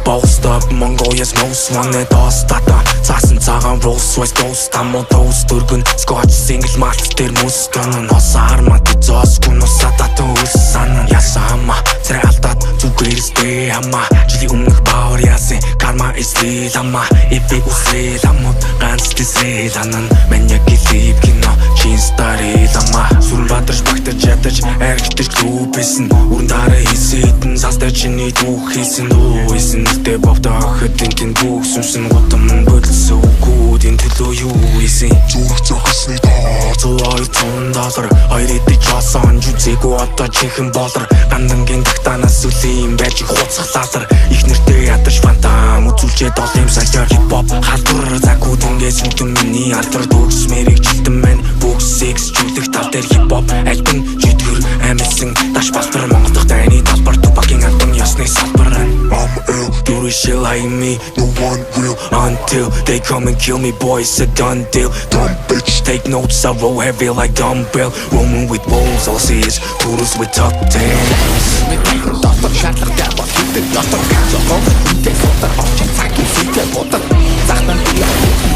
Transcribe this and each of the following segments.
Both stop Mongolia's most wanted Остата цаасан цагаан Rolls Royce Ghost Тамуу тоос дөргөн Scotch single malt дээр мөс гонон Хосаар мат зоосгүй нусадаа төөс санан Ясаама царай алдаад зүгээрстэй хамаа Жилийн өмнөх баавар яасан Karma is real хамаа Эпи үсрэл амууд ганц тэсрэл анан Маньяк илип кино чин старил хамаа Сүрэн бадарч багтаж ядаж аргитэж клубэсэн Үрэн дараа хийсэдэн састай чиний түүх хийсэн Дүүсэн нэртэй бовдо охид энтэн түүх сүмсэн Гутам бодолсон үгүүд энэ төлөө юу хийсэн Зүрх зохисны тоо $200 Хоёр эдэг чосон жүзээгүй одоо чихэн болор Гандангийн тагтанаас үлийн байж хуцах лазар Их нэртэй ядаж фантам үзүүлчээд ол юм саяар хип-хоп халдвар Заггүй дүнгээс үтэн миний алдар Дүүс мэрэгжилтэн мань Бүүс секс жүлэх тал дээр хип-хоп Альбан жидгэр амилсан Даш балтар Монголдох дайны талбар Тупакийн альбан ёсны салбар I'm ill, do this shit like me No one real until they come and kill me Boy, it's a done deal Dumb bitch, take notes I roll heavy like dumbbell Roaming with wolves All I see is poodles with tucked tails Мэдээ дотор шатлахтай бол хитэ дотор Зохоо үнтэй сутар орчин цагийн сүйтэй бодор Захтан бия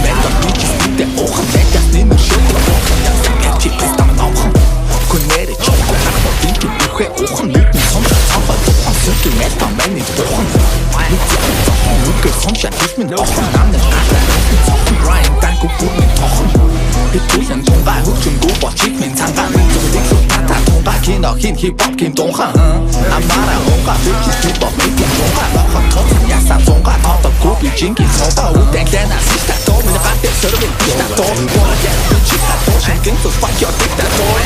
мэдээ бичстэй уухан Бэкас нэмэр шогло Ясан гэрчи пистам номхон Күнээрэ чогло харахад инки бүхэ уухан Нүдэн сомша цамбай бухан Сүрки мэлтан мэний бухан Нүдэн зохон нүдгэр сомша Ишмин тохон намнэ Зохон Брайан танку бүрмэн тохон Битүүлэн тунгаа хөгжин гүбо чикмэн цангаа Мэдүүлэн тата тунгаа кино хин хип-хоп ким тунгаа Амара унгаа бүхис хип-хоп мэдэн тунгаа Нохон тохон ясан цунгаа Тоток губи жинки цунгаа Үдэн лэна сишта тоо Минэ гатэ сөрвэн пишта тоо Бора гэн бичиста тоо Шэнген сус факио дикта тоо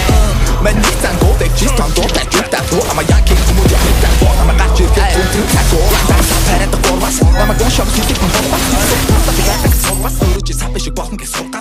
Мен нихтан годэк чистан дота жукта тоо Ама янки кумудя хитта тоо Ама гачир кэ тунтун тоо Даса парэнта горвас Ама гошам ситик мэн хорвас Сорвас Сорвас Сорвас Сорвас Сорвас Сорвас